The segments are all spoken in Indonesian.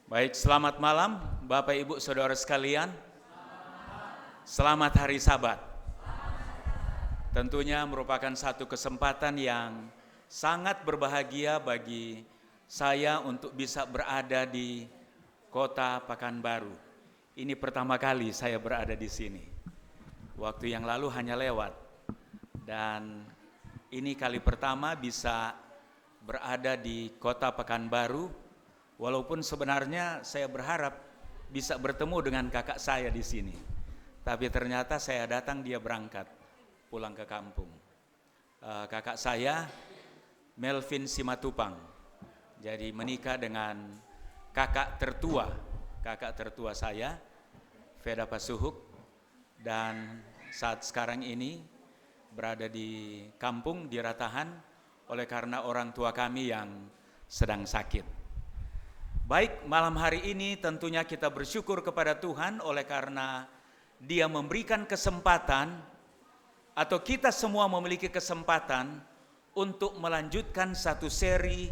Baik, selamat malam Bapak Ibu Saudara sekalian. Selamat Hari Sabat. Tentunya merupakan satu kesempatan yang sangat berbahagia bagi saya untuk bisa berada di Kota Pekanbaru. Ini pertama kali saya berada di sini. Waktu yang lalu hanya lewat. Dan ini kali pertama bisa berada di Kota Pekanbaru. Walaupun sebenarnya saya berharap bisa bertemu dengan kakak saya di sini. Tapi ternyata saya datang, dia berangkat pulang ke kampung. Kakak saya Melvin Simatupang. Jadi menikah dengan kakak tertua saya, Veda Pasuhuk. Dan saat sekarang ini berada di kampung, di Ratahan, oleh karena orang tua kami yang sedang sakit. Baik, malam hari ini tentunya kita bersyukur kepada Tuhan oleh karena Dia memberikan kesempatan atau kita semua memiliki kesempatan untuk melanjutkan satu seri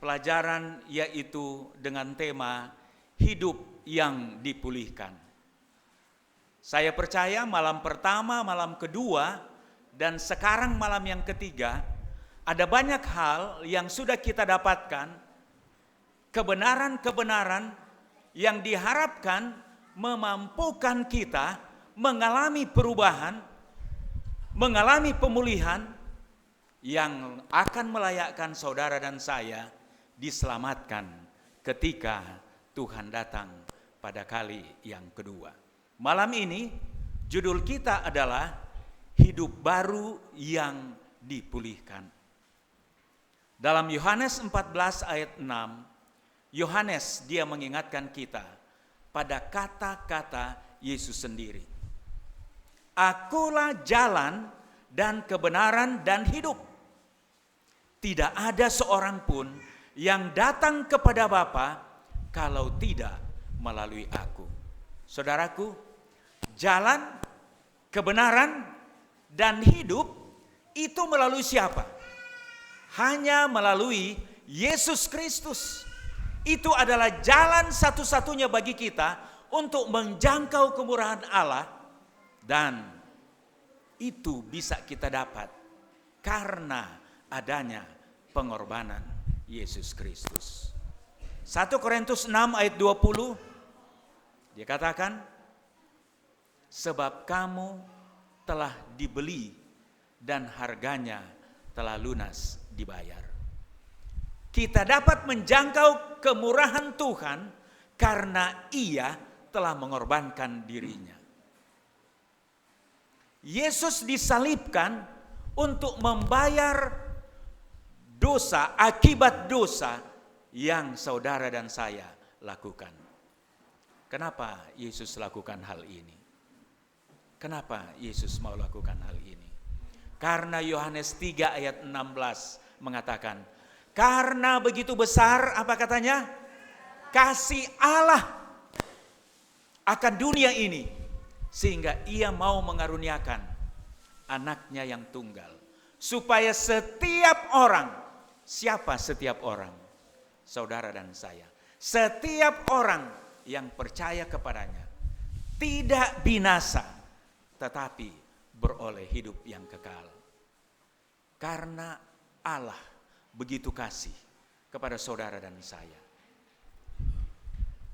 pelajaran, yaitu dengan tema hidup yang dipulihkan. Saya percaya malam pertama, malam kedua, dan sekarang malam yang ketiga, ada banyak hal yang sudah kita dapatkan, kebenaran-kebenaran yang diharapkan memampukan kita mengalami perubahan, mengalami pemulihan yang akan melayakkan saudara dan saya diselamatkan ketika Tuhan datang pada kali yang kedua. Malam ini judul kita adalah hidup baru yang dipulihkan. Dalam Yohanes 14 ayat 6, Yohanes dia mengingatkan kita pada kata-kata Yesus sendiri. Akulah jalan dan kebenaran dan hidup. Tidak ada seorang pun yang datang kepada Bapa kalau tidak melalui aku. Saudaraku, jalan, kebenaran, dan hidup itu melalui siapa? Hanya melalui Yesus Kristus. Itu adalah jalan satu-satunya bagi kita untuk menjangkau kemurahan Allah, dan itu bisa kita dapat karena adanya pengorbanan Yesus Kristus. 1 Korintus 6 ayat 20 dia katakan, sebab kamu telah dibeli dan harganya telah lunas dibayar. Kita dapat menjangkau kemurahan Tuhan karena Ia telah mengorbankan dirinya. Yesus disalibkan untuk membayar dosa, akibat dosa yang saudara dan saya lakukan. Kenapa Yesus lakukan hal ini? Kenapa Yesus mau lakukan hal ini? Karena Yohanes 3 ayat 16 mengatakan, karena begitu besar, apa katanya? Kasih Allah akan dunia ini, sehingga Ia mau mengaruniakan anaknya yang tunggal. Supaya setiap orang, siapa setiap orang? Saudara dan saya. Setiap orang yang percaya kepadanya tidak binasa, tetapi beroleh hidup yang kekal. Karena Allah begitu kasih kepada saudara dan saya.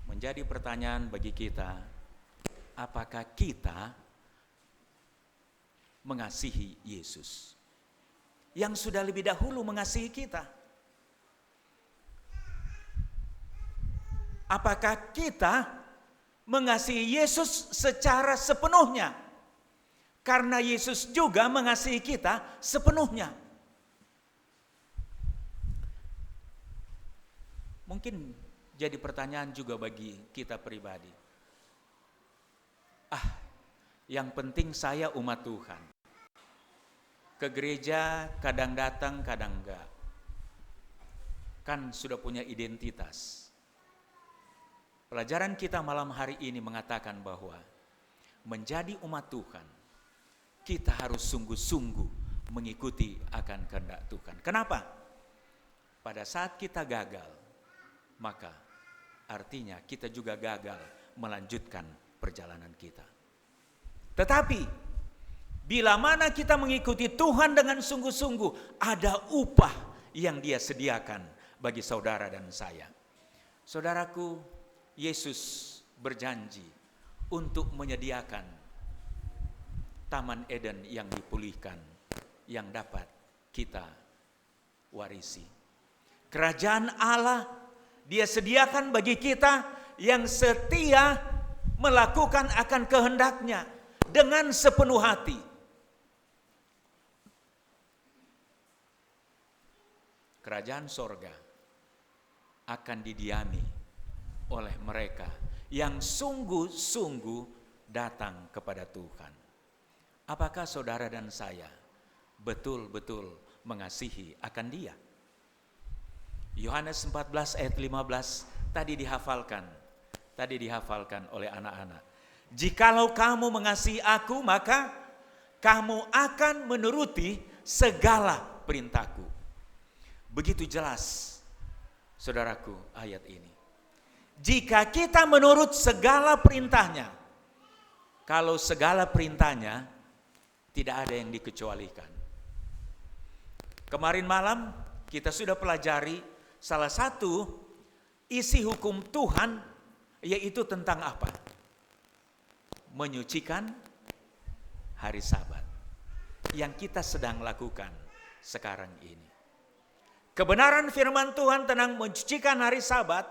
Menjadi pertanyaan bagi kita, apakah kita mengasihi Yesus yang sudah lebih dahulu mengasihi kita? Apakah kita mengasihi Yesus secara sepenuhnya? Karena Yesus juga mengasihi kita sepenuhnya. Mungkin jadi pertanyaan juga bagi kita pribadi. Yang penting saya umat Tuhan. Ke gereja kadang datang, kadang enggak. Kan sudah punya identitas. Pelajaran kita malam hari ini mengatakan bahwa menjadi umat Tuhan, kita harus sungguh-sungguh mengikuti akan kehendak Tuhan. Kenapa? Pada saat kita gagal, maka artinya kita juga gagal melanjutkan perjalanan kita. Tetapi bila mana kita mengikuti Tuhan dengan sungguh-sungguh, ada upah yang Dia sediakan bagi saudara dan saya. Saudaraku, Yesus berjanji untuk menyediakan Taman Eden yang dipulihkan, yang dapat kita warisi. Kerajaan Allah Dia sediakan bagi kita yang setia melakukan akan kehendak-Nya dengan sepenuh hati. Kerajaan sorga akan didiami oleh mereka yang sungguh-sungguh datang kepada Tuhan. Apakah saudara dan saya betul-betul mengasihi akan Dia? Yohanes 14 ayat 15 tadi dihafalkan oleh anak-anak. Jikalau kamu mengasihi aku, maka kamu akan menuruti segala perintahku. Begitu jelas, saudaraku, ayat ini. Jika kita menurut segala perintahnya, kalau segala perintahnya tidak ada yang dikecualikan. Kemarin malam kita sudah pelajari salah satu isi hukum Tuhan, yaitu tentang apa? Menyucikan hari Sabat yang kita sedang lakukan sekarang ini. Kebenaran firman Tuhan tentang mensucikan hari Sabat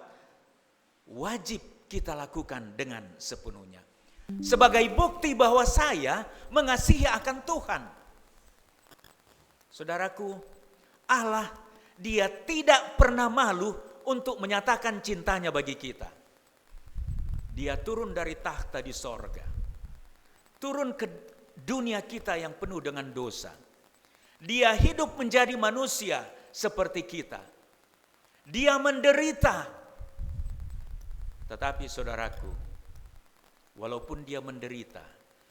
wajib kita lakukan dengan sepenuhnya. Sebagai bukti bahwa saya mengasihi akan Tuhan. Saudaraku, Allah Dia tidak pernah malu untuk menyatakan cintanya bagi kita. Dia turun dari tahta di sorga, turun ke dunia kita yang penuh dengan dosa. Dia hidup menjadi manusia seperti kita. Dia menderita. Tetapi saudaraku, walaupun Dia menderita,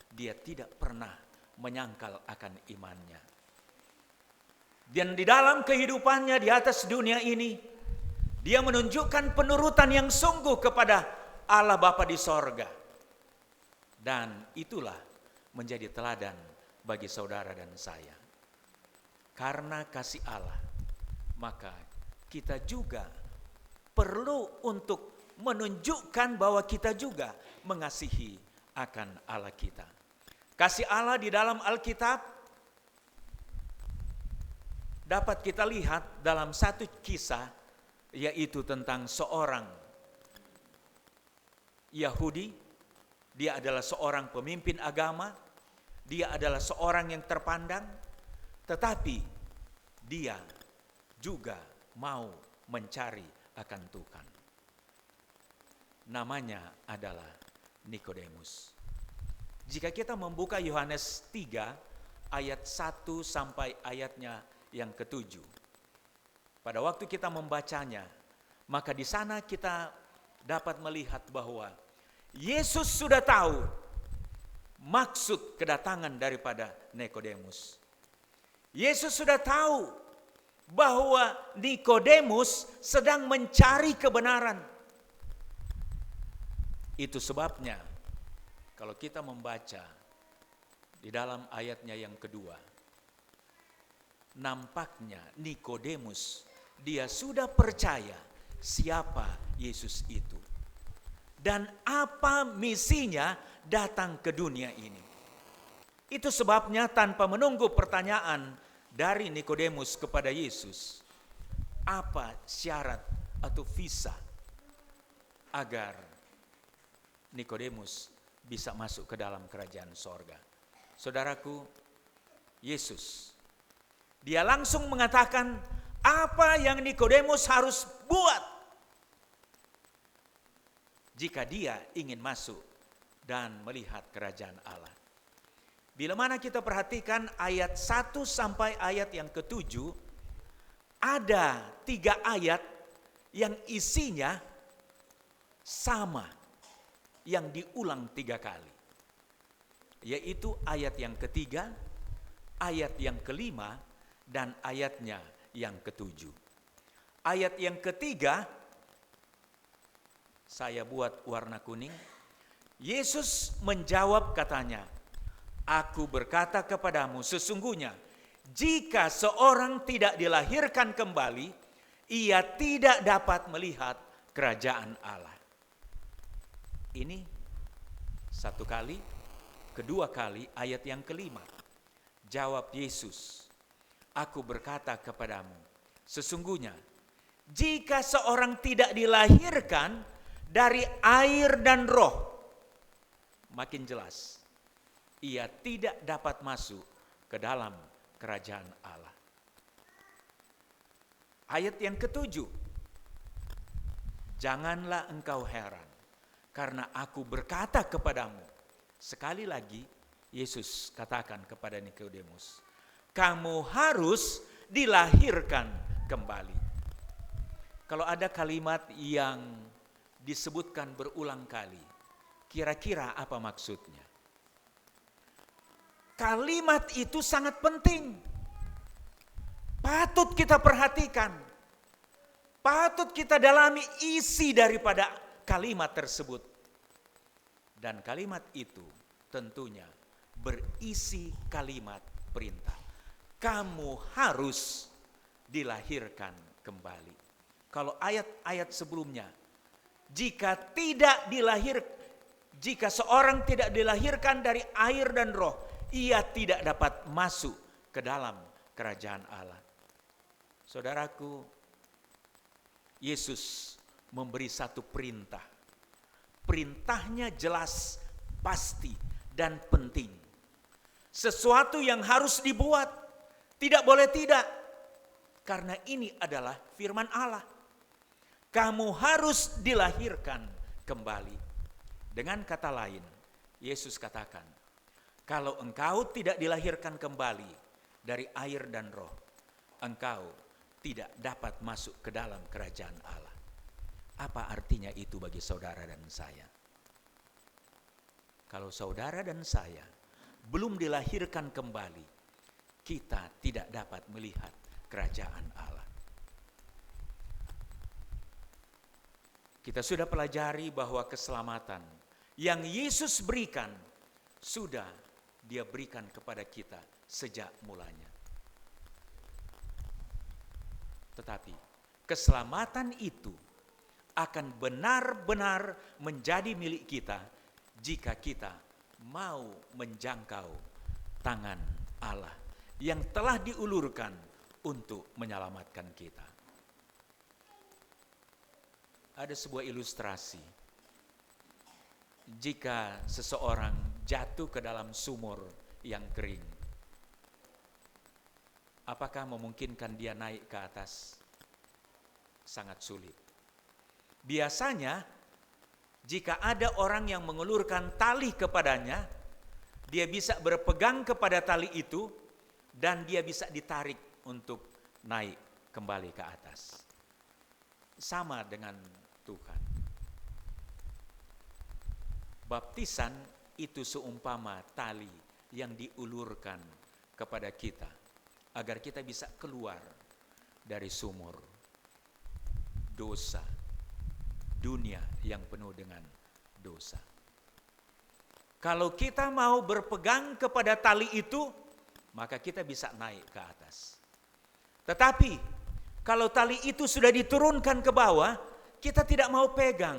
Dia tidak pernah menyangkal akan imannya. Dan di dalam kehidupannya di atas dunia ini, Dia menunjukkan penurutan yang sungguh kepada Allah Bapa di sorga. Dan itulah menjadi teladan bagi saudara dan saya. Karena kasih Allah, maka kita juga perlu untuk menunjukkan bahwa kita juga mengasihi akan Allah kita. Kasih Allah di dalam Alkitab dapat kita lihat dalam satu kisah, yaitu tentang seorang Yahudi. Dia adalah seorang pemimpin agama, dia adalah seorang yang terpandang, tetapi dia juga mau mencari akan Tuhan. Namanya adalah Nikodemus. Jika kita membuka Yohanes 3 ayat 1 sampai ayatnya yang ke-7. Pada waktu kita membacanya, maka di sana kita dapat melihat bahwa Yesus sudah tahu maksud kedatangan daripada Nikodemus. Yesus sudah tahu bahwa Nikodemus sedang mencari kebenaran. Itu sebabnya kalau kita membaca di dalam ayatnya yang kedua, nampaknya Nikodemus dia sudah percaya siapa Yesus itu dan apa misinya datang ke dunia ini. Itu sebabnya tanpa menunggu pertanyaan dari Nikodemus kepada Yesus, apa syarat atau visa agar Nikodemus bisa masuk ke dalam kerajaan sorga. Saudaraku, Yesus dia langsung mengatakan apa yang Nikodemus harus buat jika dia ingin masuk dan melihat kerajaan Allah. Bila mana kita perhatikan ayat 1 sampai ayat yang ke-7, ada 3 ayat yang isinya sama, yang diulang 3 kali. Yaitu ayat yang ketiga, ayat yang kelima, dan ayatnya yang ke-7. Ayat yang ketiga Saya buat warna kuning. Yesus menjawab katanya, "Aku berkata kepadamu, sesungguhnya jika seorang tidak dilahirkan kembali, ia tidak dapat melihat kerajaan Allah." Ini satu kali, kedua kali, ayat yang kelima. Jawab Yesus, "Aku berkata kepadamu, sesungguhnya jika seorang tidak dilahirkan dari air dan roh," makin jelas, "ia tidak dapat masuk ke dalam kerajaan Allah." Ayat yang ketujuh, "Janganlah engkau heran, karena aku berkata kepadamu." Sekali lagi Yesus katakan kepada Nikodemus, "Kamu harus dilahirkan kembali." Kalau ada kalimat yang disebutkan berulang kali, kira-kira apa maksudnya? Kalimat itu sangat penting. Patut kita perhatikan. Patut kita dalami isi daripada kalimat tersebut. Dan kalimat itu tentunya berisi kalimat perintah. Kamu harus dilahirkan kembali. Kalau ayat-ayat sebelumnya, jika seorang tidak dilahirkan dari air dan roh, ia tidak dapat masuk ke dalam kerajaan Allah. Saudaraku, Yesus memberi satu perintah. Perintahnya jelas, pasti, dan penting. Sesuatu yang harus dibuat, tidak boleh tidak. Karena ini adalah firman Allah. Kamu harus dilahirkan kembali. Dengan kata lain, Yesus katakan, kalau engkau tidak dilahirkan kembali dari air dan roh, engkau tidak dapat masuk ke dalam kerajaan Allah. Apa artinya itu bagi saudara dan saya? Kalau saudara dan saya belum dilahirkan kembali, kita tidak dapat melihat kerajaan Allah. Kita sudah pelajari bahwa keselamatan yang Yesus berikan sudah Dia berikan kepada kita sejak mulanya. Tetapi keselamatan itu akan benar-benar menjadi milik kita jika kita mau menjangkau tangan Allah yang telah diulurkan untuk menyelamatkan kita. Ada sebuah ilustrasi. Jika seseorang jatuh ke dalam sumur yang kering, apakah memungkinkan dia naik ke atas? Sangat sulit. Biasanya, jika ada orang yang mengulurkan tali kepadanya, dia bisa berpegang kepada tali itu dan dia bisa ditarik untuk naik kembali ke atas. Sama dengan Tuhan. Baptisan itu seumpama tali yang diulurkan kepada kita agar kita bisa keluar dari sumur dosa, dunia yang penuh dengan dosa. Kalau kita mau berpegang kepada tali itu, maka kita bisa naik ke atas. Tetapi kalau tali itu sudah diturunkan ke bawah, kita tidak mau pegang.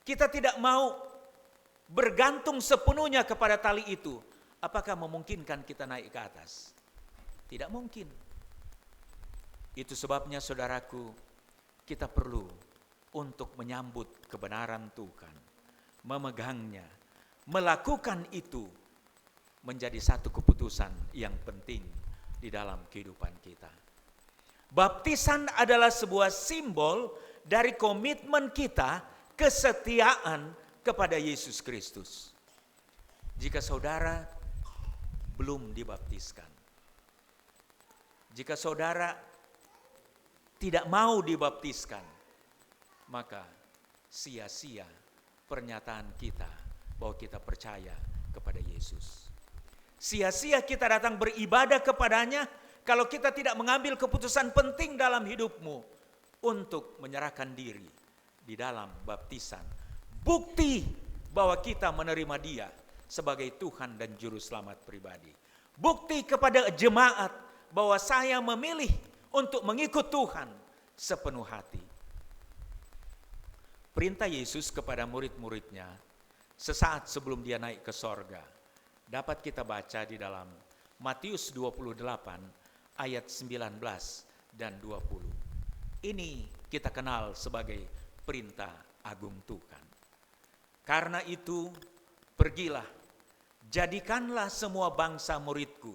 Kita tidak mau bergantung sepenuhnya kepada tali itu. Apakah memungkinkan kita naik ke atas? Tidak mungkin. Itu sebabnya saudaraku, kita perlu untuk menyambut kebenaran Tuhan, memegangnya, melakukan itu menjadi satu keputusan yang penting di dalam kehidupan kita. Baptisan adalah sebuah simbol dari komitmen kita, kesetiaan kepada Yesus Kristus. Jika saudara belum dibaptiskan, jika saudara tidak mau dibaptiskan, maka sia-sia pernyataan kita bahwa kita percaya kepada Yesus. Sia-sia kita datang beribadah kepadanya kalau kita tidak mengambil keputusan penting dalam hidupmu untuk menyerahkan diri di dalam baptisan. Bukti bahwa kita menerima Dia sebagai Tuhan dan Juru Selamat pribadi. Bukti kepada jemaat bahwa saya memilih untuk mengikut Tuhan sepenuh hati. Perintah Yesus kepada murid-muridnya sesaat sebelum Dia naik ke sorga dapat kita baca di dalam Matius 28 ayat 19 dan 20. Ini kita kenal sebagai perintah agung Tuhan. Karena itu, pergilah, jadikanlah semua bangsa muridku,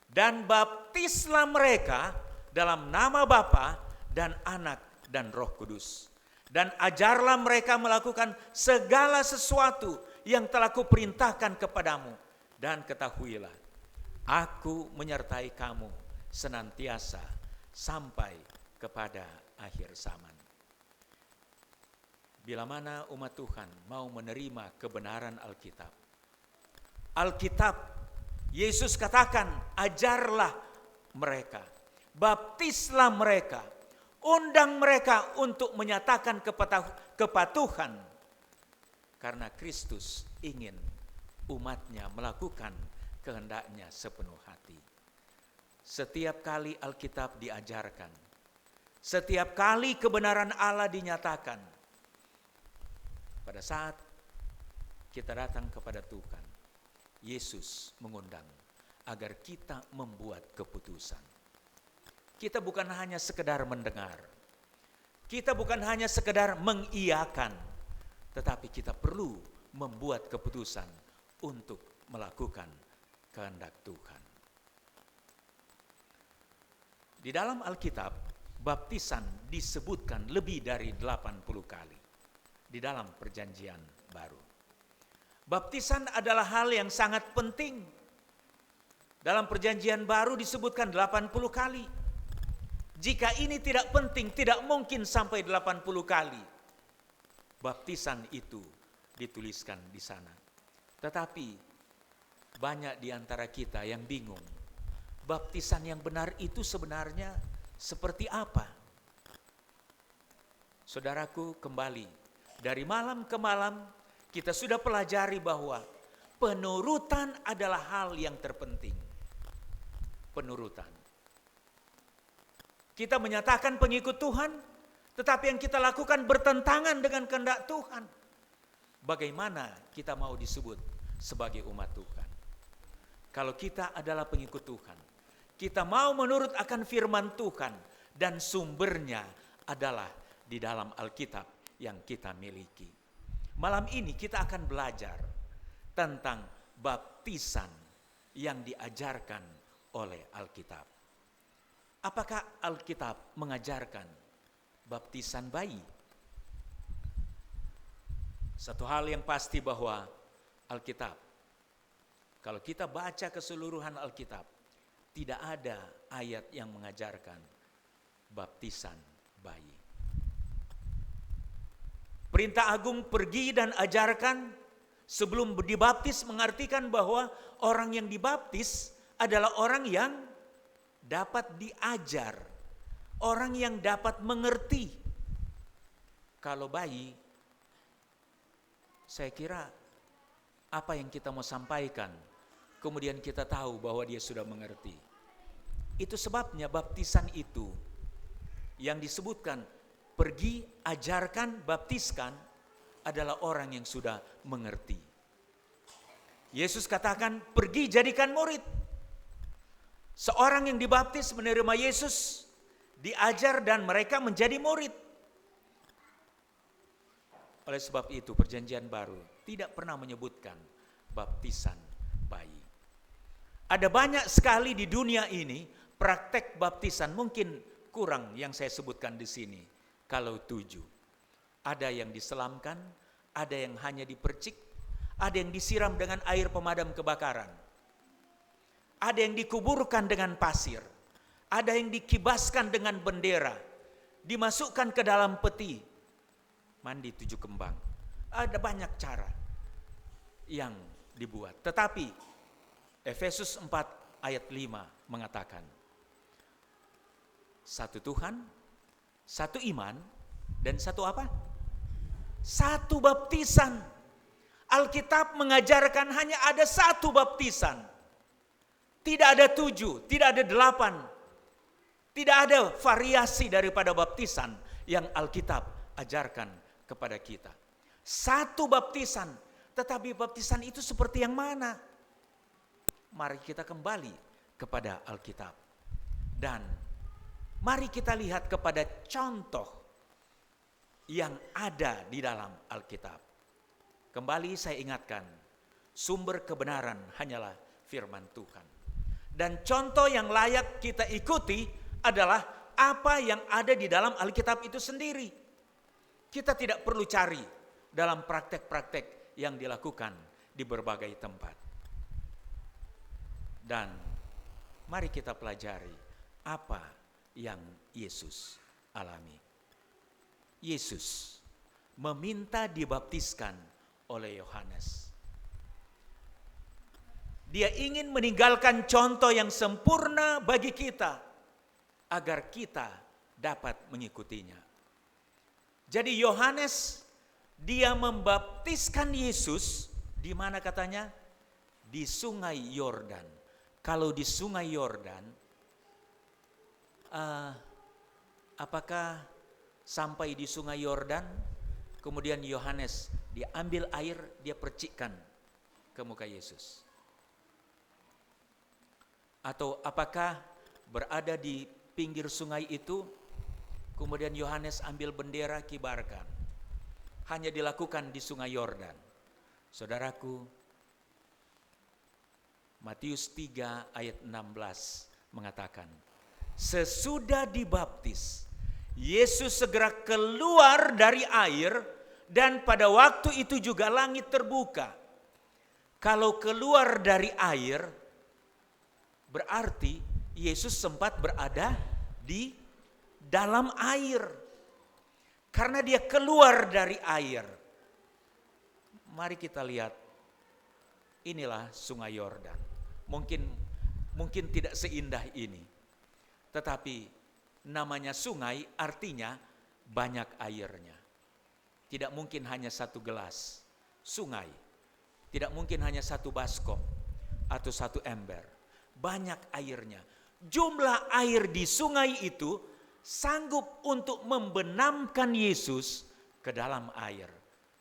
dan baptislah mereka dalam nama Bapa dan Anak dan Roh Kudus. Dan ajarlah mereka melakukan segala sesuatu yang telah kuperintahkan kepadamu. Dan ketahuilah, aku menyertai kamu senantiasa sampai kepada akhir zaman. Bila mana umat Tuhan mau menerima kebenaran Alkitab, Yesus katakan, ajarlah mereka, baptislah mereka, undang mereka untuk menyatakan kepatuhan. Karena Kristus ingin umatnya melakukan kehendaknya sepenuh hati. Setiap kali Alkitab diajarkan, setiap kali kebenaran Allah dinyatakan, pada saat kita datang kepada Tuhan, Yesus mengundang agar kita membuat keputusan. Kita bukan hanya sekedar mendengar, kita bukan hanya sekedar mengiyakan, tetapi kita perlu membuat keputusan untuk melakukan kehendak Tuhan. Di dalam Alkitab, baptisan disebutkan lebih dari 80 kali di dalam Perjanjian Baru. Baptisan adalah hal yang sangat penting. Dalam Perjanjian Baru disebutkan 80 kali. Jika ini tidak penting, tidak mungkin sampai 80 kali. Baptisan itu dituliskan di sana. Tetapi banyak di antara kita yang bingung. Baptisan yang benar itu sebenarnya seperti apa? Saudaraku, kembali dari malam ke malam kita sudah pelajari bahwa penurutan adalah hal yang terpenting. Penurutan. Kita menyatakan pengikut Tuhan, tetapi yang kita lakukan bertentangan dengan kehendak Tuhan. Bagaimana kita mau disebut sebagai umat Tuhan? Kalau kita adalah pengikut Tuhan, kita mau menurut akan firman Tuhan, dan sumbernya adalah di dalam Alkitab yang kita miliki. Malam ini kita akan belajar tentang baptisan yang diajarkan oleh Alkitab. Apakah Alkitab mengajarkan baptisan bayi? Satu hal yang pasti bahwa Alkitab, kalau kita baca keseluruhan Alkitab, tidak ada ayat yang mengajarkan baptisan bayi. Perintah agung pergi dan ajarkan sebelum dibaptis mengartikan bahwa orang yang dibaptis adalah orang yang dapat diajar, orang yang dapat mengerti. Kalau bayi, saya kira apa yang kita mau sampaikan, kemudian kita tahu bahwa dia sudah mengerti. Itu sebabnya baptisan itu yang disebutkan pergi, ajarkan, baptiskan adalah orang yang sudah mengerti. Yesus katakan, pergi jadikan murid. Seorang yang dibaptis menerima Yesus, diajar dan mereka menjadi murid. Oleh sebab itu Perjanjian Baru tidak pernah menyebutkan baptisan bayi. Ada banyak sekali di dunia ini praktek baptisan, mungkin kurang yang saya sebutkan di sini. Kalau 7, ada yang diselamkan, ada yang hanya dipercik, ada yang disiram dengan air pemadam kebakaran, ada yang dikuburkan dengan pasir, ada yang dikibaskan dengan bendera, dimasukkan ke dalam peti, mandi 7 kembang. Ada banyak cara yang dibuat. Tetapi Efesus 4 ayat 5 mengatakan, satu Tuhan, satu iman, dan satu apa? satu baptisan. Alkitab mengajarkan hanya ada satu baptisan. Tidak ada 7, tidak ada 8. Tidak ada variasi daripada baptisan yang Alkitab ajarkan kepada kita. Satu baptisan, tetapi baptisan itu seperti yang mana? Mari kita kembali kepada Alkitab. Dan mari kita lihat kepada contoh yang ada di dalam Alkitab. Kembali saya ingatkan, sumber kebenaran hanyalah firman Tuhan. Dan contoh yang layak kita ikuti adalah apa yang ada di dalam Alkitab itu sendiri. Kita tidak perlu cari dalam praktek-praktek yang dilakukan di berbagai tempat. Dan mari kita pelajari apa yang Yesus alami. Yesus meminta dibaptiskan oleh Yohanes. Dia ingin meninggalkan contoh yang sempurna bagi kita agar kita dapat mengikutinya. Jadi Yohanes dia membaptiskan Yesus di mana katanya? Di Sungai Yordan. Kalau di Sungai Yordan, apakah sampai di Sungai Yordan, kemudian Yohanes dia ambil air, dia percikkan ke muka Yesus? Atau apakah berada di pinggir sungai itu, kemudian Yohanes ambil bendera kibarkan? Hanya dilakukan di Sungai Yordan. Saudaraku, Matius 3 ayat 16 mengatakan, sesudah dibaptis, Yesus segera keluar dari air dan pada waktu itu juga langit terbuka. Kalau keluar dari air, berarti Yesus sempat berada di dalam air. Karena dia keluar dari air. Mari kita lihat. Inilah Sungai Yordan. Mungkin tidak seindah ini. Tetapi namanya sungai artinya banyak airnya. Tidak mungkin hanya satu gelas sungai. Tidak mungkin hanya satu baskom atau satu ember. Banyak airnya. Jumlah air di sungai itu sanggup untuk membenamkan Yesus ke dalam air.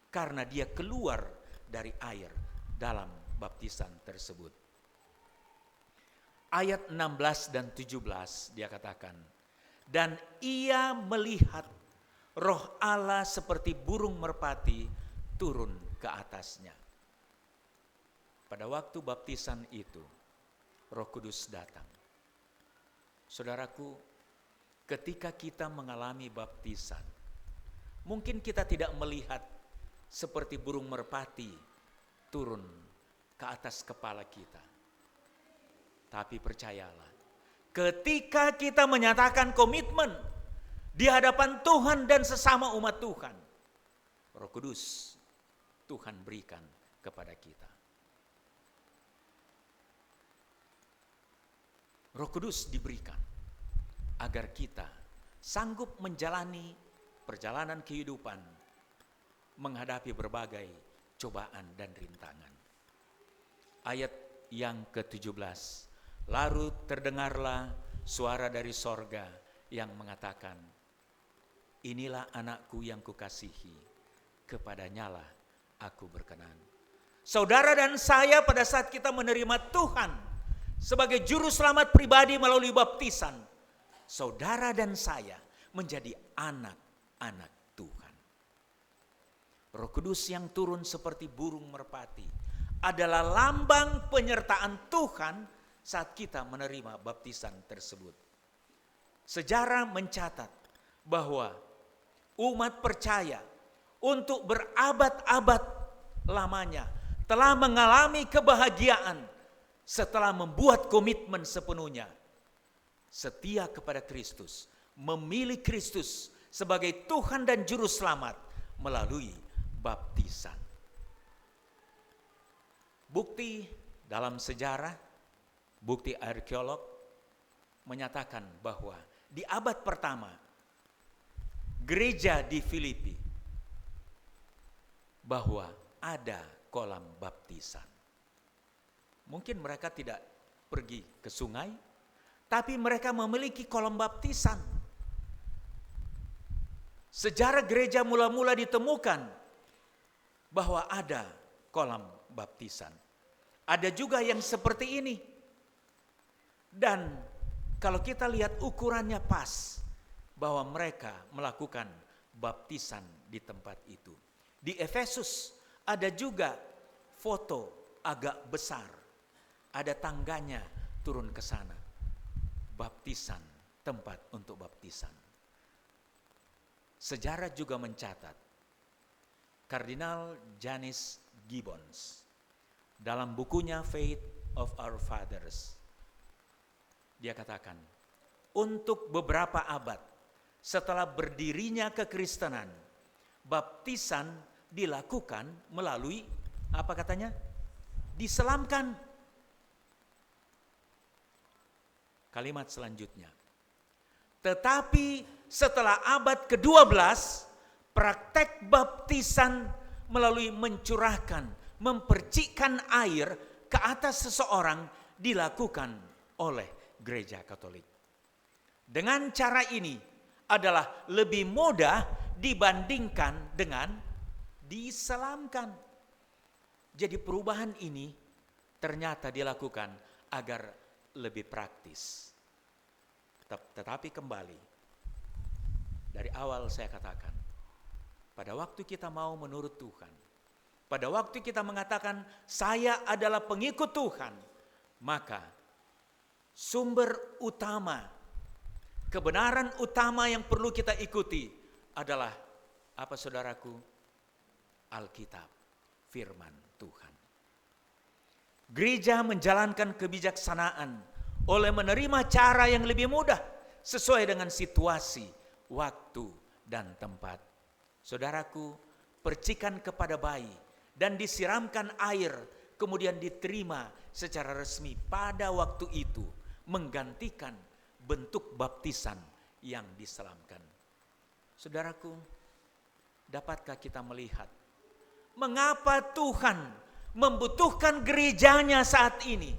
Karena dia keluar dari air dalam baptisan tersebut. Ayat 16 dan 17 dia katakan, dan ia melihat roh Allah seperti burung merpati turun ke atasnya. Pada waktu baptisan itu, Roh Kudus datang. Saudaraku, ketika kita mengalami baptisan, mungkin kita tidak melihat seperti burung merpati turun ke atas kepala kita. Tapi percayalah, ketika kita menyatakan komitmen di hadapan Tuhan dan sesama umat Tuhan, Roh Kudus Tuhan berikan kepada kita. Roh Kudus diberikan agar kita sanggup menjalani perjalanan kehidupan menghadapi berbagai cobaan dan rintangan. Ayat yang ke-17, lalu terdengarlah suara dari sorga yang mengatakan, inilah anakku yang kukasihi, kepadanyalah aku berkenan. Saudara dan saya pada saat kita menerima Tuhan sebagai juru selamat pribadi melalui baptisan, saudara dan saya menjadi anak-anak Tuhan. Roh Kudus yang turun seperti burung merpati adalah lambang penyertaan Tuhan saat kita menerima baptisan tersebut. Sejarah mencatat bahwa umat percaya untuk berabad-abad lamanya telah mengalami kebahagiaan setelah membuat komitmen sepenuhnya setia kepada Kristus, memilih Kristus sebagai Tuhan dan Juru Selamat melalui baptisan. Bukti dalam sejarah, bukti arkeolog menyatakan bahwa di abad pertama, gereja di Filipi bahwa ada kolam baptisan. Mungkin mereka tidak pergi ke sungai, tapi mereka memiliki kolam baptisan. Sejarah gereja mula-mula ditemukan bahwa ada kolam baptisan. Ada juga yang seperti ini. Dan kalau kita lihat ukurannya pas, bahwa mereka melakukan baptisan di tempat itu. Di Efesus ada juga foto agak besar. Ada tangganya turun ke sana. Baptisan, tempat untuk baptisan. Sejarah juga mencatat Kardinal Janis Gibbons dalam bukunya Faith of Our Fathers, dia katakan, untuk beberapa abad setelah berdirinya kekristenan, baptisan dilakukan melalui, apa katanya? Diselamkan. Kalimat selanjutnya. Tetapi setelah abad ke-12, praktek baptisan melalui mencurahkan, mempercikkan air ke atas seseorang dilakukan oleh gereja Katolik. Dengan cara ini adalah lebih mudah dibandingkan dengan diselamkan. Jadi perubahan ini ternyata dilakukan agar lebih praktis. Tetapi kembali, dari awal saya katakan, pada waktu kita mau menurut Tuhan, pada waktu kita mengatakan saya adalah pengikut Tuhan, maka sumber utama, kebenaran utama yang perlu kita ikuti adalah apa saudaraku? Alkitab, firman Tuhan. Gereja menjalankan kebijaksanaan oleh menerima cara yang lebih mudah sesuai dengan situasi, waktu, dan tempat. Saudaraku, percikan kepada bayi dan disiramkan air kemudian diterima secara resmi pada waktu itu menggantikan bentuk baptisan yang diselamkan. Saudaraku, dapatkah kita melihat mengapa Tuhan membutuhkan gerejanya saat ini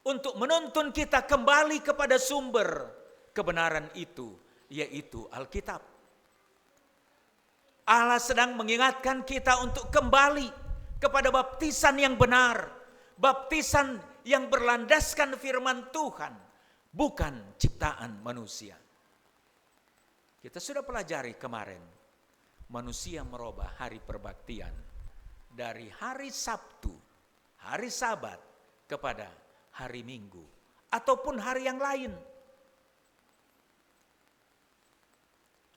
untuk menuntun kita kembali kepada sumber kebenaran itu, yaitu Alkitab. Allah sedang mengingatkan kita untuk kembali kepada baptisan yang benar, baptisan yang berlandaskan firman Tuhan, bukan ciptaan manusia. Kita sudah pelajari kemarin, manusia merubah hari perbaktian dari hari Sabtu, hari Sabat, kepada hari Minggu, ataupun hari yang lain.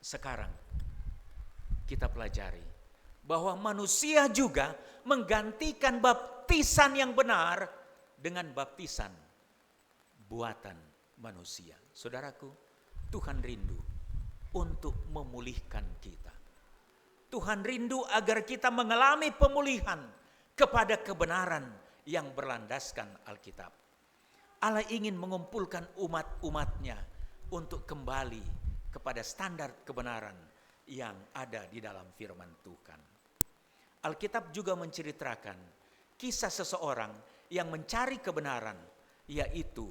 Sekarang kita pelajari bahwa manusia juga menggantikan baptisan yang benar dengan baptisan buatan manusia. Saudaraku, Tuhan rindu untuk memulihkan kita. Tuhan rindu agar kita mengalami pemulihan kepada kebenaran yang berlandaskan Alkitab. Allah ingin mengumpulkan umat-umatnya untuk kembali kepada standar kebenaran yang ada di dalam firman Tuhan. Alkitab juga menceritakan kisah seseorang yang mencari kebenaran, yaitu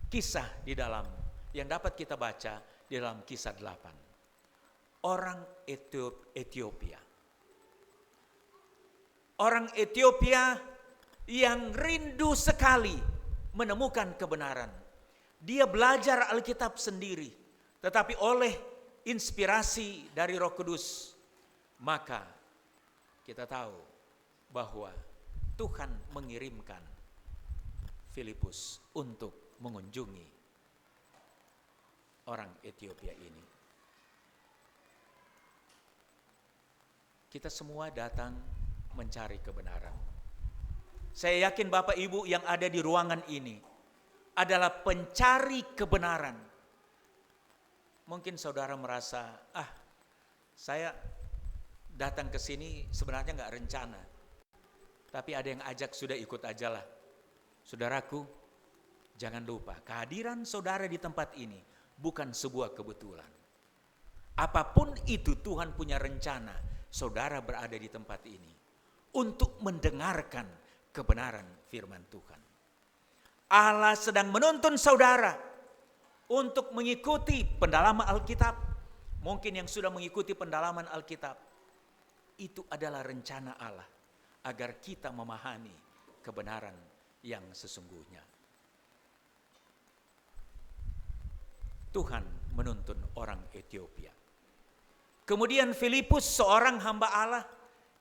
kisah di dalam yang dapat kita baca di dalam Kisah 8. Orang Ethiopia. Orang Ethiopia yang rindu sekali menemukan kebenaran. Dia belajar Alkitab sendiri, tetapi oleh inspirasi dari Roh Kudus, maka kita tahu bahwa Tuhan mengirimkan Filipus untuk mengunjungi orang Ethiopia ini. Kita semua datang mencari kebenaran. Saya yakin Bapak Ibu yang ada di ruangan ini adalah pencari kebenaran. Mungkin saudara merasa, saya datang ke sini sebenarnya nggak rencana. Tapi ada yang ajak, sudah ikut aja lah. Saudaraku, jangan lupa kehadiran saudara di tempat ini bukan sebuah kebetulan. Apapun itu Tuhan punya rencana saudara berada di tempat ini untuk mendengarkan kebenaran firman Tuhan. Allah sedang menuntun saudara untuk mengikuti pendalaman Alkitab. Mungkin yang sudah mengikuti pendalaman Alkitab, itu adalah rencana Allah agar kita memahami kebenaran yang sesungguhnya. Tuhan menuntun orang Ethiopia. Kemudian Filipus, seorang hamba Allah,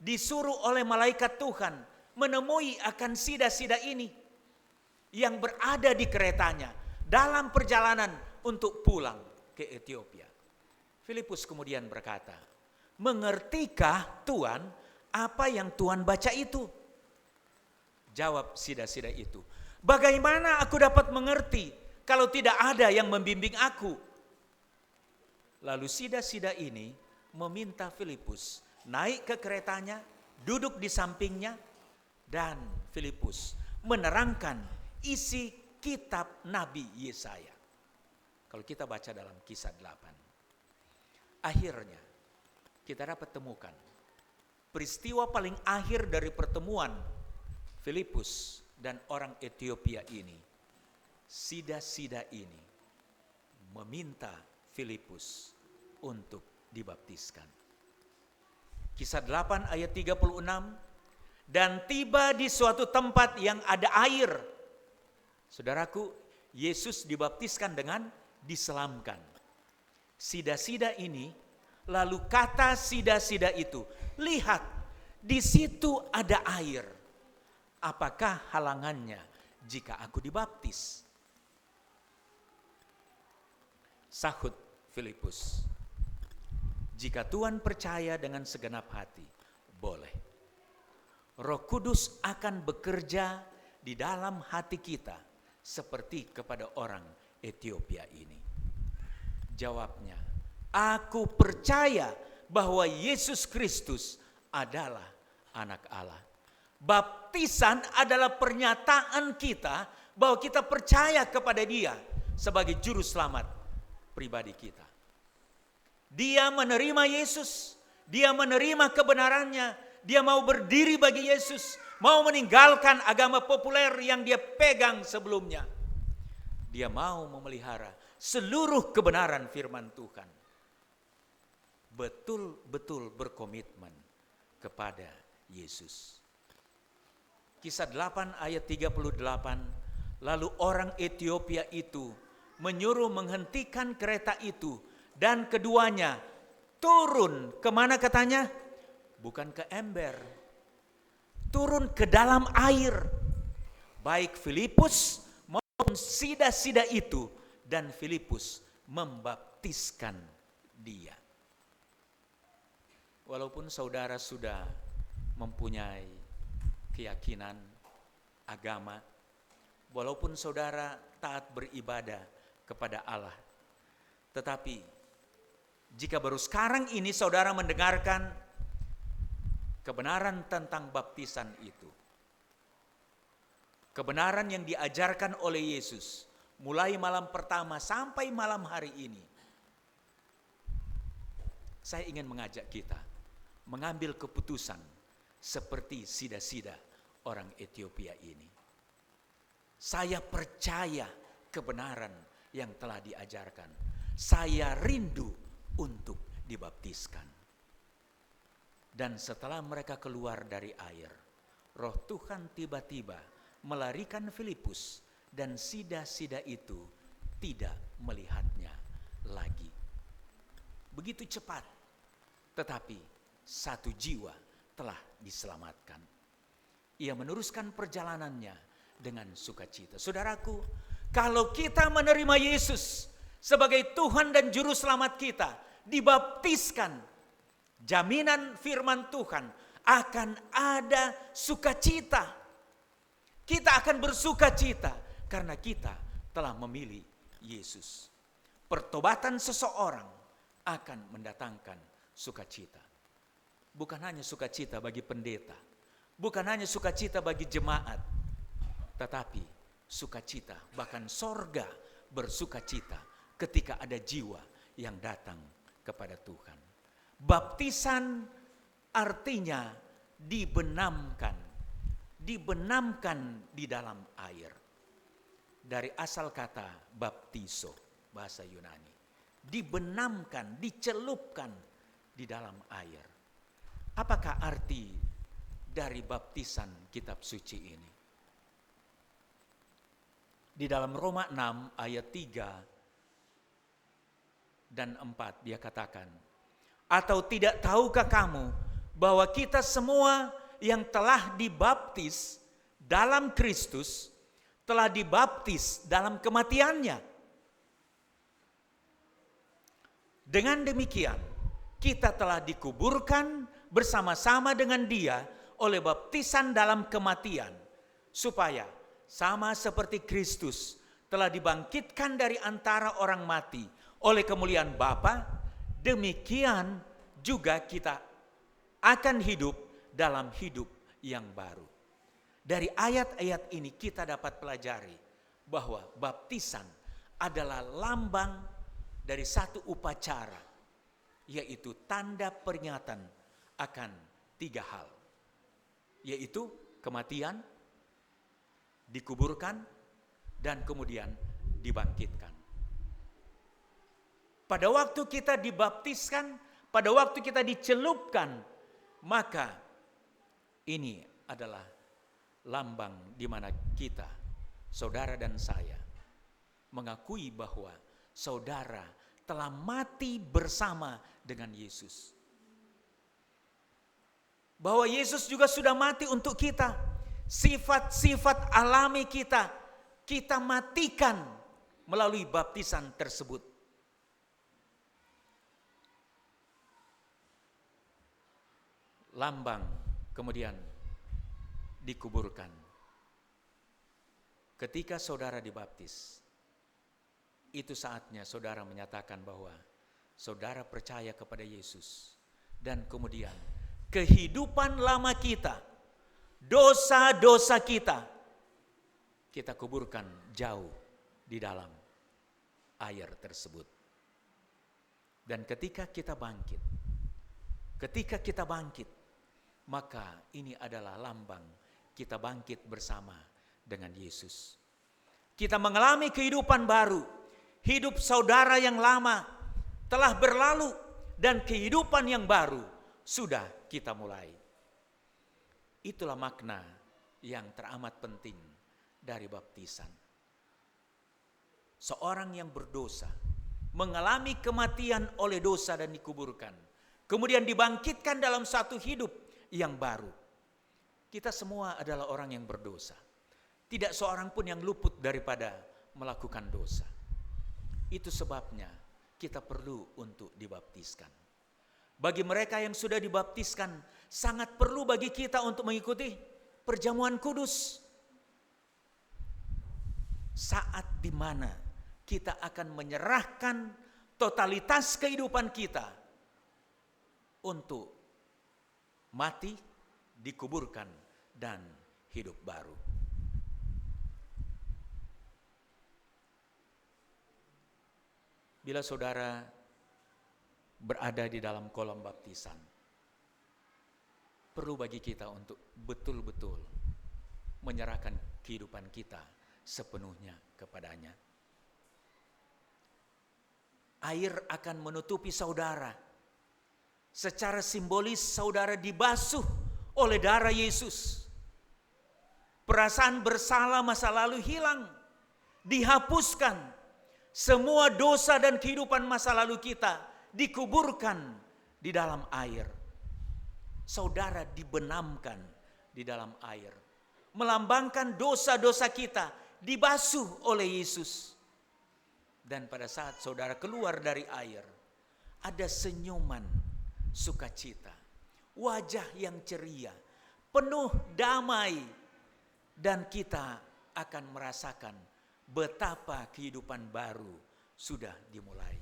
disuruh oleh malaikat Tuhan menemui akan sida-sida ini yang berada di keretanya dalam perjalanan untuk pulang ke Ethiopia. Filipus kemudian berkata, "Mengertikah Tuan apa yang Tuan baca itu?" Jawab sida-sida itu, "Bagaimana aku dapat mengerti kalau tidak ada yang membimbing aku?" Lalu sida-sida ini meminta Filipus naik ke keretanya, duduk di sampingnya, dan Filipus menerangkan isi kitab Nabi Yesaya. Kalau kita baca dalam Kisah 8, akhirnya kita dapat temukan peristiwa paling akhir dari pertemuan Filipus dan orang Ethiopia ini. Sida-sida ini meminta Filipus untuk dibaptiskan. Kisah 8 ayat 36, dan tiba di suatu tempat yang ada air. Saudaraku, Yesus dibaptiskan dengan diselamkan. Sida-sida ini, lalu kata sida-sida itu, "Lihat, di situ ada air. Apakah halangannya jika aku dibaptis?" Sahut Filipus, "Jika Tuhan percaya dengan segenap hati, boleh. Roh Kudus akan bekerja di dalam hati kita seperti kepada orang Ethiopia ini." Jawabnya, "Aku percaya bahwa Yesus Kristus adalah anak Allah." Baptisan adalah pernyataan kita bahwa kita percaya kepada Dia sebagai juru selamat pribadi kita. Dia menerima Yesus, dia menerima kebenarannya, dia mau berdiri bagi Yesus, mau meninggalkan agama populer yang dia pegang sebelumnya. Dia mau memelihara seluruh kebenaran firman Tuhan. Betul-betul berkomitmen kepada Yesus. Kisah 8 ayat 38, lalu orang Ethiopia itu menyuruh menghentikan kereta itu, dan keduanya turun kemana katanya? Bukan ke ember, turun ke dalam air. Baik Filipus maupun sida-sida itu, dan Filipus membaptiskan dia. Walaupun saudara sudah mempunyai keyakinan agama, walaupun saudara taat beribadah kepada Allah, tetapi jika baru sekarang ini saudara mendengarkan kebenaran tentang baptisan itu, kebenaran yang diajarkan oleh Yesus mulai malam pertama sampai malam hari ini, saya ingin mengajak kita mengambil keputusan seperti sida-sida orang Ethiopia ini. Saya percaya kebenaran yang telah diajarkan. Saya rindu untuk dibaptiskan. Dan setelah mereka keluar dari air, Roh Tuhan tiba-tiba melarikan Filipus, dan sida-sida itu tidak melihatnya lagi. Begitu cepat, tetapi satu jiwa telah diselamatkan. Ia meneruskan perjalanannya dengan sukacita. Saudaraku, kalau kita menerima Yesus sebagai Tuhan dan Juru Selamat kita, dibaptiskan, jaminan firman Tuhan akan ada sukacita. Kita akan bersukacita karena kita telah memilih Yesus. Pertobatan seseorang akan mendatangkan sukacita. Bukan hanya sukacita bagi pendeta, bukan hanya sukacita bagi jemaat, tetapi sukacita, bahkan sorga bersukacita ketika ada jiwa yang datang kepada Tuhan. Baptisan artinya dibenamkan. Dibenamkan di dalam air. Dari asal kata baptizo, bahasa Yunani. Dibenamkan, dicelupkan di dalam air. Apakah arti dari baptisan kitab suci ini? Di dalam Roma 6 ayat 3 dan 4 dia katakan, atau tidak tahukah kamu bahwa kita semua yang telah dibaptis dalam Kristus telah dibaptis dalam kematiannya. Dengan demikian, kita telah dikuburkan bersama-sama dengan Dia oleh baptisan dalam kematian, supaya sama seperti Kristus telah dibangkitkan dari antara orang mati oleh kemuliaan Bapa, demikian juga kita akan hidup dalam hidup yang baru. Dari ayat-ayat ini kita dapat pelajari bahwa baptisan adalah lambang dari satu upacara, yaitu tanda peringatan akan 3 hal, yaitu kematian, dikuburkan, dan kemudian dibangkitkan. Pada waktu kita dibaptiskan, pada waktu kita dicelupkan, maka ini adalah lambang di mana kita, saudara dan saya, mengakui bahwa saudara telah mati bersama dengan Yesus. Bahwa Yesus juga sudah mati untuk kita. Sifat-sifat alami kita matikan melalui baptisan tersebut. Lambang kemudian dikuburkan. Ketika saudara dibaptis, itu saatnya saudara menyatakan bahwa saudara percaya kepada Yesus. Dan kemudian kehidupan lama kita, dosa-dosa kita kuburkan jauh di dalam air tersebut. Dan ketika kita bangkit, maka ini adalah lambang kita bangkit bersama dengan Yesus. Kita mengalami kehidupan baru. Hidup saudara yang lama telah berlalu dan kehidupan yang baru sudah kita mulai. Itulah makna yang teramat penting dari baptisan. Seorang yang berdosa mengalami kematian oleh dosa dan dikuburkan, kemudian dibangkitkan dalam satu hidup yang baru. Kita semua adalah orang yang berdosa. Tidak seorang pun yang luput daripada melakukan dosa. Itu sebabnya kita perlu untuk dibaptiskan. Bagi mereka yang sudah dibaptiskan, sangat perlu bagi kita untuk mengikuti perjamuan kudus. Saat di mana kita akan menyerahkan totalitas kehidupan kita untuk mati, dikuburkan, dan hidup baru. Bila saudara berada di dalam kolam baptisan, perlu bagi kita untuk betul-betul menyerahkan kehidupan kita sepenuhnya kepadanya. Air akan menutupi saudara. Secara simbolis saudara dibasuh oleh darah Yesus. Perasaan bersalah masa lalu hilang, dihapuskan. Semua dosa dan kehidupan masa lalu kita dikuburkan di dalam air. Saudara dibenamkan di dalam air. Melambangkan dosa-dosa kita dibasuh oleh Yesus. Dan pada saat saudara keluar dari air, ada senyuman sukacita, wajah yang ceria, penuh damai, dan kita akan merasakan betapa kehidupan baru sudah dimulai.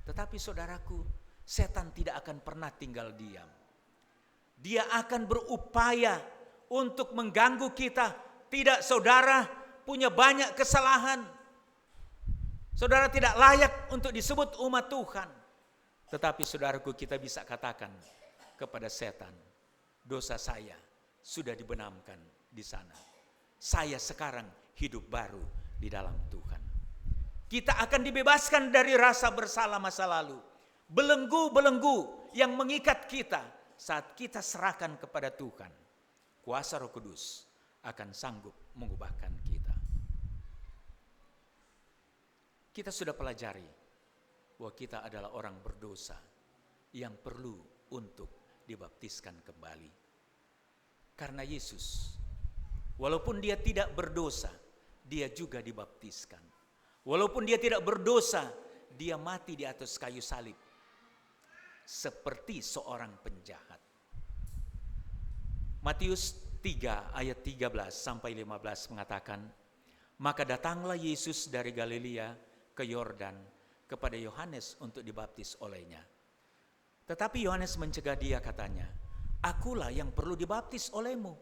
Tetapi saudaraku, setan tidak akan pernah tinggal diam. Dia akan berupaya untuk mengganggu kita. Tidak, saudara punya banyak kesalahan. Saudara tidak layak untuk disebut umat Tuhan. Tetapi saudaraku, kita bisa katakan, kepada setan, dosa saya sudah dibenamkan di sana. Saya sekarang hidup baru di dalam Tuhan. Kita akan dibebaskan dari rasa bersalah masa lalu. Belenggu-belenggu yang mengikat kita saat kita serahkan kepada Tuhan. Kuasa Roh Kudus akan sanggup mengubahkan kita. Kita sudah pelajari bahwa kita adalah orang berdosa yang perlu untuk dibaptiskan kembali. Karena Yesus, walaupun dia tidak berdosa, dia juga dibaptiskan. Walaupun dia tidak berdosa, dia mati di atas kayu salib seperti seorang penjahat. Matius 3 ayat 13 sampai 15 mengatakan, maka datanglah Yesus dari Galilea ke Yordan kepada Yohanes untuk dibaptis olehnya. Tetapi Yohanes mencegah dia, katanya, akulah yang perlu dibaptis olehmu,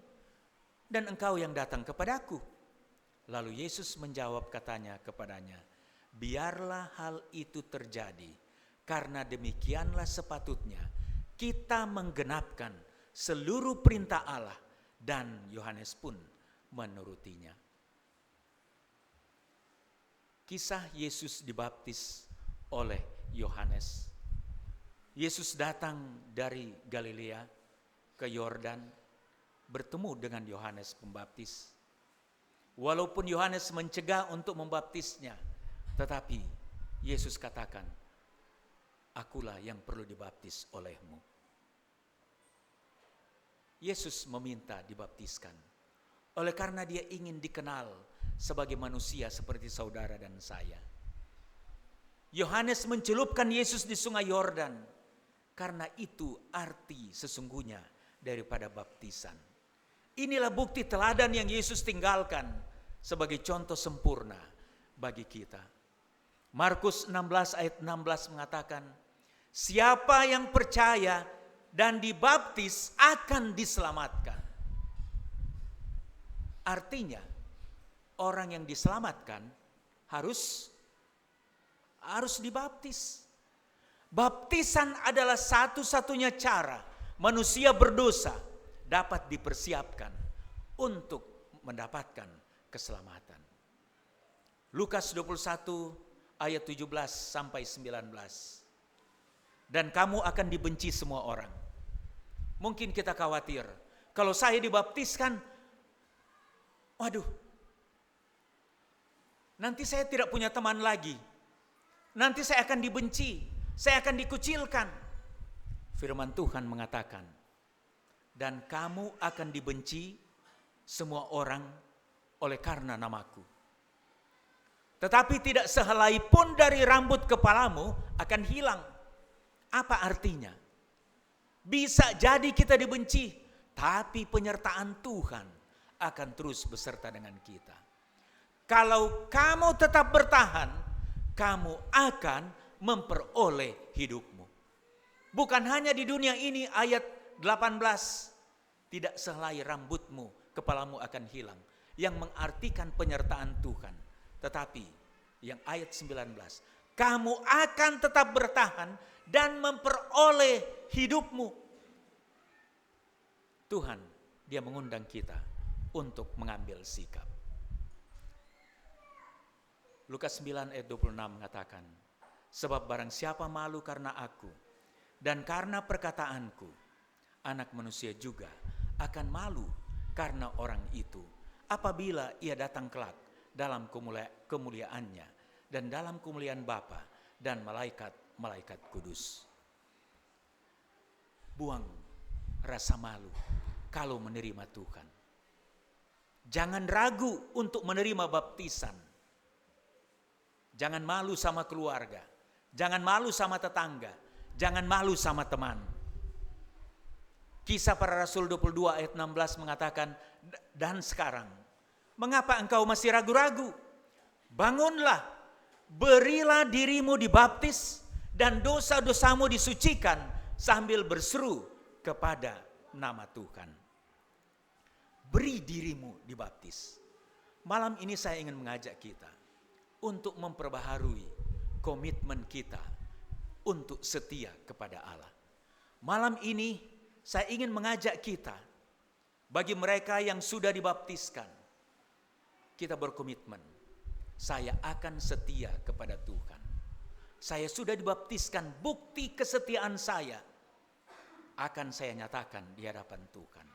dan engkau yang datang kepadaku. Lalu Yesus menjawab, katanya kepadanya, biarlah hal itu terjadi, karena demikianlah sepatutnya kita menggenapkan seluruh perintah Allah. Dan Yohanes pun menurutinya. Kisah Yesus dibaptis oleh Yohanes. Yesus datang dari Galilea ke Yordan, bertemu dengan Yohanes Pembaptis. Walaupun Yohanes mencegah untuk membaptisnya, tetapi Yesus katakan, akulah yang perlu dibaptis olehmu. Yesus meminta dibaptiskan oleh karena dia ingin dikenal sebagai manusia seperti saudara dan saya. Yohanes mencelupkan Yesus di sungai Yordan karena itu arti sesungguhnya daripada baptisan. Inilah bukti teladan yang Yesus tinggalkan sebagai contoh sempurna bagi kita. Markus 16 ayat 16 mengatakan, siapa yang percaya dan dibaptis akan diselamatkan. Artinya, orang yang diselamatkan harus dibaptis. Baptisan adalah satu-satunya cara manusia berdosa dapat dipersiapkan untuk mendapatkan keselamatan. Lukas 21 ayat 17 sampai 19. Dan kamu akan dibenci semua orang. Mungkin kita khawatir, kalau saya dibaptiskan, waduh, nanti saya tidak punya teman lagi. Nanti saya akan dibenci, saya akan dikucilkan. Firman Tuhan mengatakan, dan kamu akan dibenci semua orang oleh karena namaku. Tetapi tidak sehelai pun dari rambut kepalamu akan hilang. Apa artinya? Bisa jadi kita dibenci, tapi penyertaan Tuhan akan terus beserta dengan kita. Kalau kamu tetap bertahan, kamu akan memperoleh hidupmu. Bukan hanya di dunia ini, ayat 18, tidak sehelai rambutmu, kepalamu akan hilang. Yang mengartikan penyertaan Tuhan. Tetapi yang ayat 19, kamu akan tetap bertahan dan memperoleh hidupmu. Tuhan, dia mengundang kita untuk mengambil sikap. Lukas 9 ayat 26 mengatakan, sebab barang siapa malu karena aku dan karena perkataanku, anak manusia juga akan malu karena orang itu apabila ia datang kelak dalam kemuliaannya dan dalam kemuliaan Bapa dan malaikat kudus. Buang rasa malu kalau menerima Tuhan. Jangan ragu untuk menerima baptisan. Jangan malu sama keluarga. Jangan malu sama tetangga. Jangan malu sama teman. Kisah Para Rasul 22 ayat 16 mengatakan, dan sekarang, mengapa engkau masih ragu-ragu? Bangunlah, berilah dirimu dibaptis, dan dosa-dosamu disucikan sambil berseru kepada nama Tuhan. Beri dirimu dibaptis. Malam ini saya ingin mengajak kita untuk memperbaharui komitmen kita untuk setia kepada Allah. Malam ini saya ingin mengajak kita, bagi mereka yang sudah dibaptiskan, kita berkomitmen, saya akan setia kepada Tuhan. Saya sudah dibaptiskan, bukti kesetiaan saya akan saya nyatakan di hadapan Tuhan.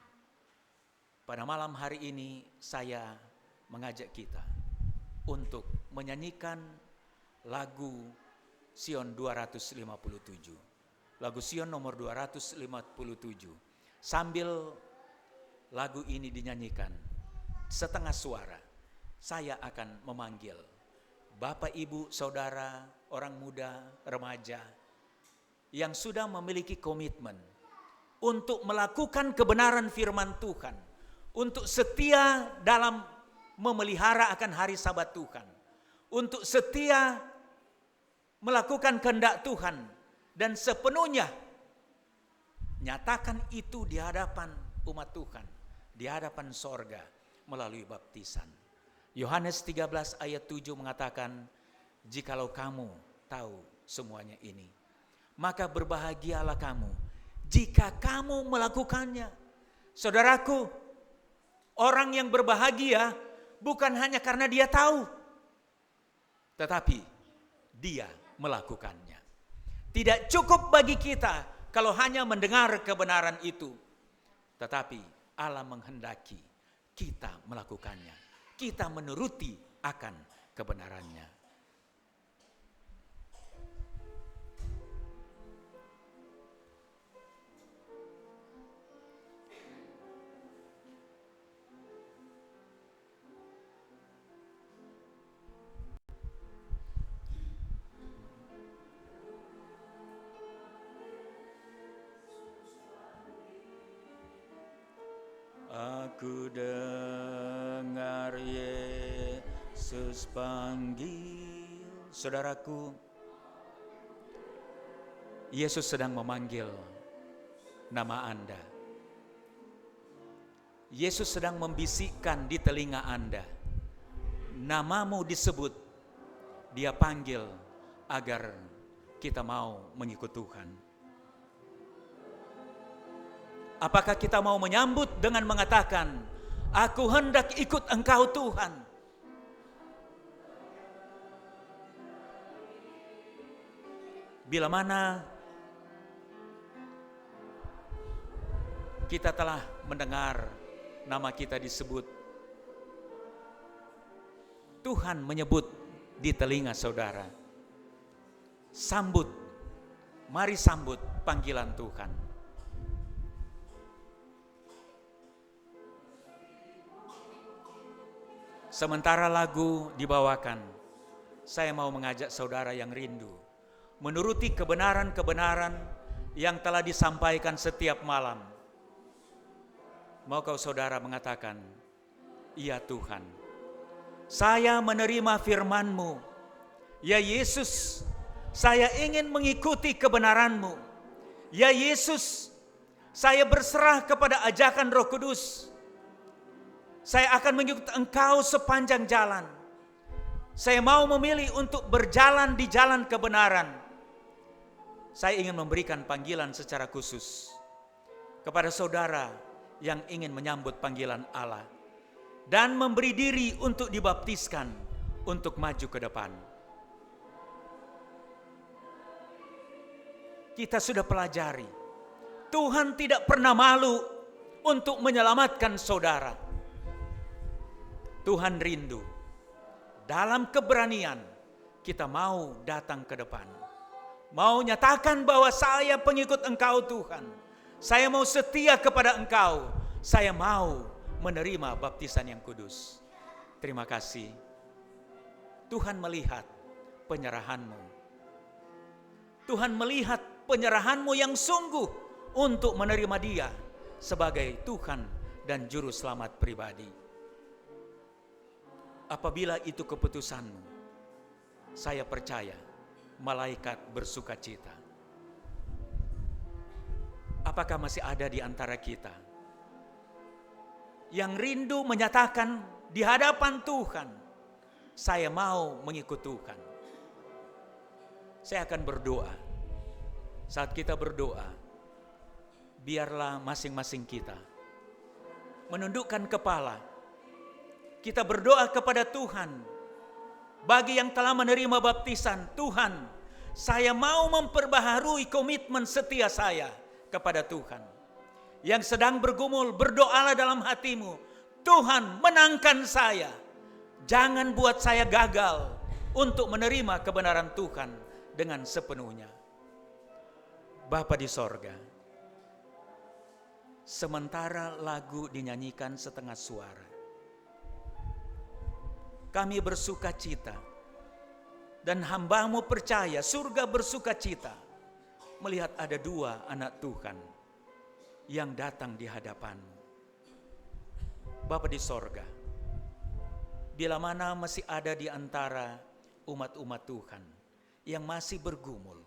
Pada malam hari ini saya mengajak kita untuk menyanyikan lagu Sion 257. Lagu Sion nomor 257. Sambil lagu ini dinyanyikan setengah suara, saya akan memanggil Bapak, Ibu, Saudara, orang muda, remaja yang sudah memiliki komitmen untuk melakukan kebenaran firman Tuhan, untuk setia dalam memelihara akan hari Sabat Tuhan, untuk setia melakukan kehendak Tuhan dan sepenuhnya nyatakan itu di hadapan umat Tuhan, di hadapan sorga melalui baptisan. Yohanes 13 ayat 7 mengatakan, jikalau kamu tahu semuanya ini, maka berbahagialah kamu jika kamu melakukannya. Saudaraku, orang yang berbahagia bukan hanya karena dia tahu, tetapi dia melakukannya. Tidak cukup bagi kita kalau hanya mendengar kebenaran itu, tetapi Allah menghendaki kita melakukannya. Kita menuruti akan kebenarannya. Aku dengar Yesus panggil. Saudaraku, Yesus sedang memanggil nama Anda. Yesus sedang membisikkan di telinga Anda. Namamu disebut, Dia panggil agar kita mau mengikut Tuhan. Apakah kita mau menyambut dengan mengatakan, aku hendak ikut Engkau Tuhan? Bila mana kita telah mendengar nama kita disebut, Tuhan menyebut di telinga saudara, sambut, mari sambut panggilan Tuhan. Sementara lagu dibawakan, saya mau mengajak saudara yang rindu menuruti kebenaran-kebenaran yang telah disampaikan setiap malam. Maukah saudara mengatakan, iya Tuhan, saya menerima firman-Mu. Ya Yesus, saya ingin mengikuti kebenaran-Mu. Ya Yesus, saya berserah kepada ajakan Roh Kudus. Saya akan mengikut Engkau sepanjang jalan. Saya mau memilih untuk berjalan di jalan kebenaran. Saya ingin memberikan panggilan secara khusus kepada saudara yang ingin menyambut panggilan Allah dan memberi diri untuk dibaptiskan untuk maju ke depan. Kita sudah pelajari, Tuhan tidak pernah malu untuk menyelamatkan saudara. Tuhan rindu dalam keberanian kita mau datang ke depan, mau nyatakan bahwa saya pengikut Engkau Tuhan, saya mau setia kepada Engkau, saya mau menerima baptisan yang kudus. Terima kasih. Tuhan melihat penyerahanmu. Tuhan melihat penyerahanmu yang sungguh untuk menerima Dia sebagai Tuhan dan Juru Selamat pribadi. Apabila itu keputusanmu, saya percaya malaikat bersuka cita. Apakah masih ada di antara kita yang rindu menyatakan di hadapan Tuhan, saya mau mengikut Tuhan? Saya akan berdoa. Saat kita berdoa, biarlah masing-masing kita menundukkan kepala. Kita berdoa kepada Tuhan. Bagi yang telah menerima baptisan, Tuhan, saya mau memperbaharui komitmen setia saya kepada Tuhan. Yang sedang bergumul, berdoalah dalam hatimu, Tuhan menangkan saya. Jangan buat saya gagal untuk menerima kebenaran Tuhan dengan sepenuhnya. Bapa di sorga, sementara lagu dinyanyikan setengah suara, kami bersuka cita dan hamba-Mu percaya surga bersuka cita melihat ada 2 anak Tuhan yang datang di hadapan-Mu. Bapa di sorga, bila mana masih ada di antara umat-umat Tuhan yang masih bergumul,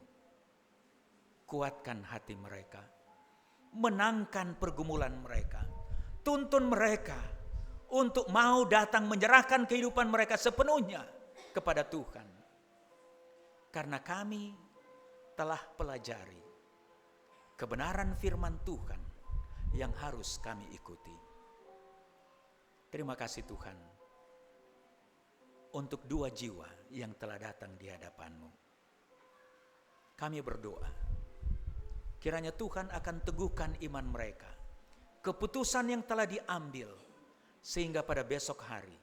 kuatkan hati mereka, menangkan pergumulan mereka, tuntun mereka untuk mau datang menyerahkan kehidupan mereka sepenuhnya kepada Tuhan. Karena kami telah pelajari kebenaran firman Tuhan yang harus kami ikuti. Terima kasih Tuhan untuk 2 jiwa yang telah datang di hadapan-Mu. Kami berdoa, kiranya Tuhan akan teguhkan iman mereka, keputusan yang telah diambil, sehingga pada besok hari,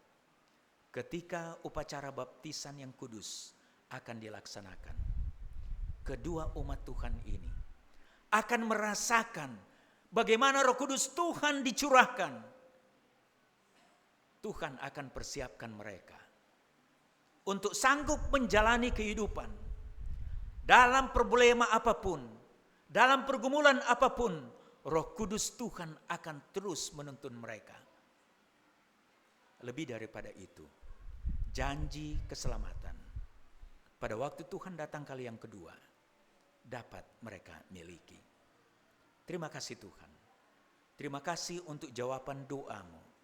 ketika upacara baptisan yang kudus akan dilaksanakan, kedua umat Tuhan ini akan merasakan bagaimana Roh Kudus Tuhan dicurahkan. Tuhan akan persiapkan mereka untuk sanggup menjalani kehidupan dalam problema apapun, dalam pergumulan apapun. Roh Kudus Tuhan akan terus menuntun mereka. Lebih daripada itu, janji keselamatan pada waktu Tuhan datang kali yang kedua dapat mereka miliki. Terima kasih Tuhan. Terima kasih untuk jawaban doa-Mu.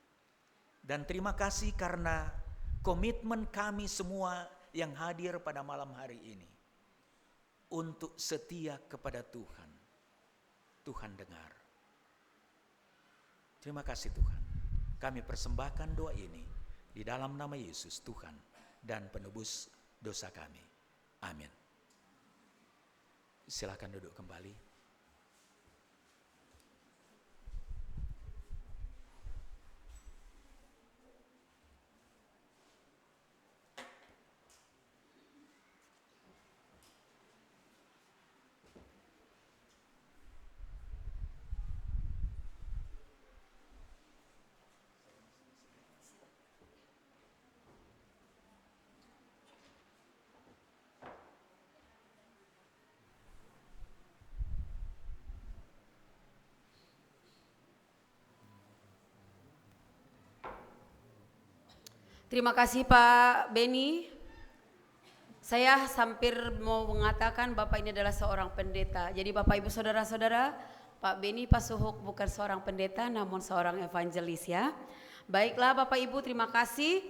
Dan terima kasih karena komitmen kami semua yang hadir pada malam hari ini untuk setia kepada Tuhan. Tuhan dengar. Terima kasih Tuhan. Kami persembahkan doa ini di dalam nama Yesus Tuhan dan penebus dosa kami. Amin. Silakan duduk kembali. Terima kasih Pak Beni. Saya hampir mau mengatakan Bapak ini adalah seorang pendeta. Jadi Bapak Ibu Saudara-saudara, Pak Beni Pasuhuk bukan seorang pendeta namun seorang evangelis ya. Baiklah Bapak Ibu, terima kasih.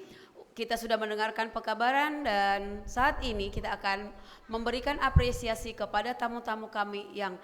Kita sudah mendengarkan pekabaran dan saat ini kita akan memberikan apresiasi kepada tamu-tamu kami yang